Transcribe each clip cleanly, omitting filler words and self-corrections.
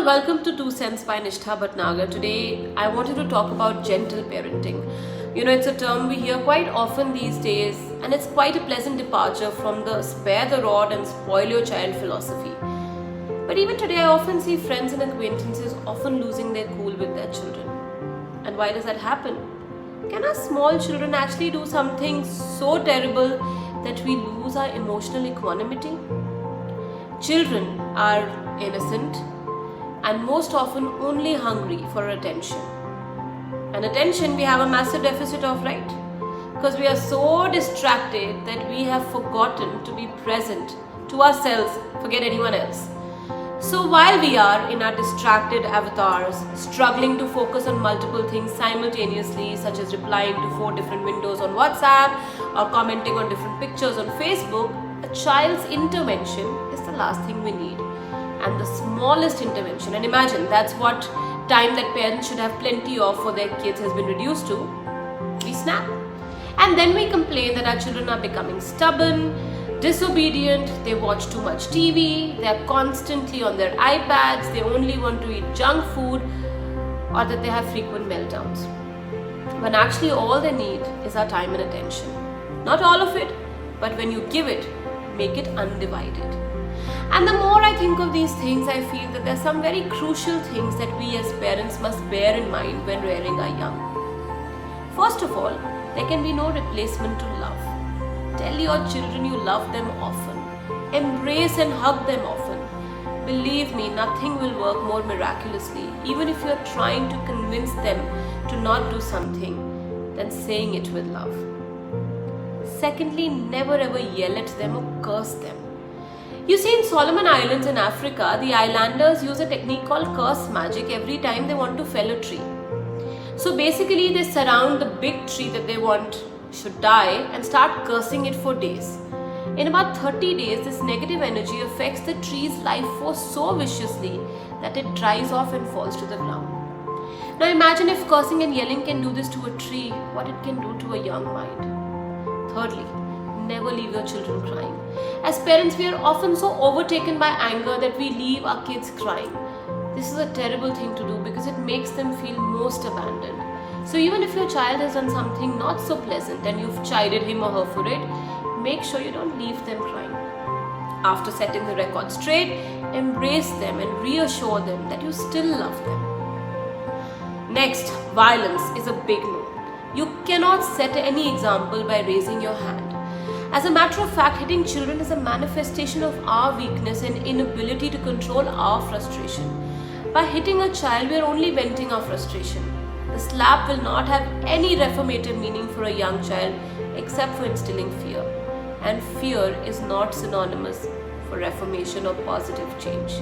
welcome to Two Cents by Nishtha Bhatnagar. Today, I wanted to talk about gentle parenting. It's a term we hear quite often these days, and it's quite a pleasant departure from the spare the rod and spoil your child philosophy. But even today, I often see friends and acquaintances often losing their cool with their children. And why does that happen? Can our small children actually do something so terrible that we lose our emotional equanimity? Children are innocent and most often only hungry for attention. And attention we have a massive deficit of, right? Because we are so distracted that we have forgotten to be present to ourselves, forget anyone else. So while we are in our distracted avatars, struggling to focus on multiple things simultaneously, such as replying to 4 different windows on WhatsApp or commenting on different pictures on Facebook, a child's intervention is the last thing we need. And the smallest intervention, and imagine that's what time that parents should have plenty of for their kids has been reduced to, we snap. And then we complain that our children are becoming stubborn, disobedient, they watch too much TV, they are constantly on their iPads, they only want to eat junk food, or that they have frequent meltdowns. When actually all they need is our time and attention. Not all of it, but when you give it, make it undivided. And the more I think of these things, I feel that there are some very crucial things that we as parents must bear in mind when rearing our young. First of all, there can be no replacement to love. Tell your children you love them often. Embrace and hug them often. Believe me, nothing will work more miraculously, even if you are trying to convince them to not do something, than saying it with love. Secondly, never ever yell at them or curse them. You see, in Solomon Islands in Africa, the islanders use a technique called curse magic every time they want to fell a tree. So basically, they surround the big tree that they want should die and start cursing it for days. In about 30 days, this negative energy affects the tree's life force so viciously that it dries off and falls to the ground. Now imagine if cursing and yelling can do this to a tree, what it can do to a young mind. Thirdly, never leave your children crying. As parents, we are often so overtaken by anger that we leave our kids crying. This is a terrible thing to do because it makes them feel most abandoned. So even if your child has done something not so pleasant and you've chided him or her for it, make sure you don't leave them crying. After setting the record straight, embrace them and reassure them that you still love them. Next, violence is a big no. You cannot set any example by raising your hand. As a matter of fact, hitting children is a manifestation of our weakness and inability to control our frustration. By hitting a child, we are only venting our frustration. The slap will not have any reformative meaning for a young child except for instilling fear. And fear is not synonymous for reformation or positive change.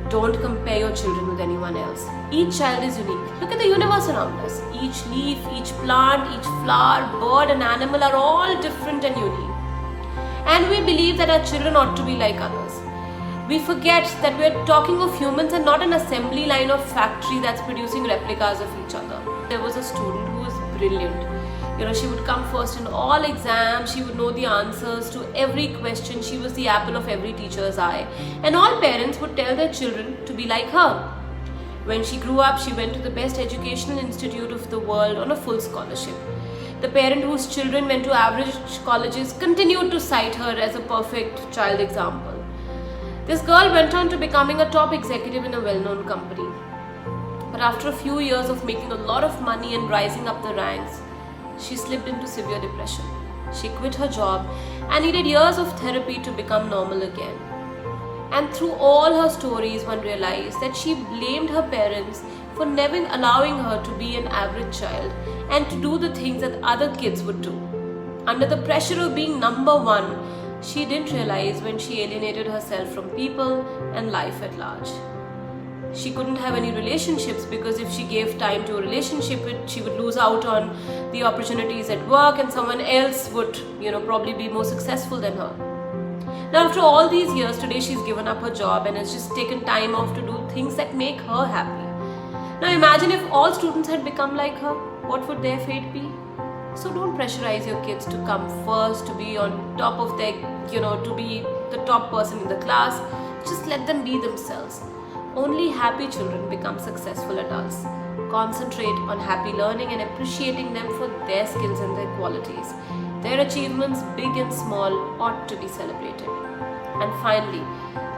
Don't compare your children with anyone else. Each child is unique. Look at the universe around us. Each leaf, each plant, each flower, bird and animal are all different and unique. And we believe that our children ought to be like others. We forget that we are talking of humans and not an assembly line or factory that's producing replicas of each other. There was a student who was brilliant. She would come first in all exams, she would know the answers to every question, she was the apple of every teacher's eye. And all parents would tell their children to be like her. When she grew up, she went to the best educational institute of the world on a full scholarship. The parent whose children went to average colleges continued to cite her as a perfect child example. This girl went on to becoming a top executive in a well-known company. But after a few years of making a lot of money and rising up the ranks, she slipped into severe depression. She quit her job and needed years of therapy to become normal again. And through all her stories, one realized that she blamed her parents for never allowing her to be an average child and to do the things that other kids would do. Under the pressure of being number one, she didn't realize when she alienated herself from people and life at large. She couldn't have any relationships because if she gave time to a relationship, she would lose out on the opportunities at work and someone else would, probably be more successful than her. Now, after all these years, today she's given up her job and has just taken time off to do things that make her happy. Now, imagine if all students had become like her, what would their fate be? So don't pressurize your kids to come first, to be on top of their, to be the top person in the class. Just let them be themselves. Only happy children become successful adults. Concentrate on happy learning and appreciating them for their skills and their qualities. Their achievements, big and small, ought to be celebrated. And finally,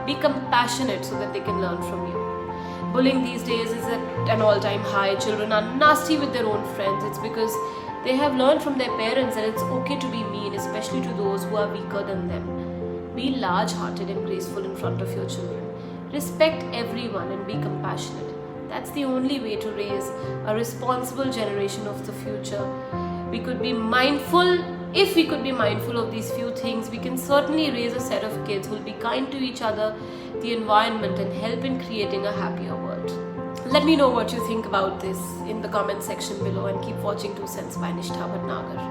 be compassionate so that they can learn from you. Bullying these days is at an all-time high. Children are nasty with their own friends. It's because they have learned from their parents that it's okay to be mean, especially to those who are weaker than them. Be large-hearted and graceful in front of your children. Respect everyone and be compassionate. That's the only way to raise a responsible generation of the future. We could be mindful. If we could be mindful of these few things, we can certainly raise a set of kids who will be kind to each other, the environment, and help in creating a happier world. Let me know what you think about this in the comment section below, and keep watching 2 Cents by Nishtha Bhatnagar.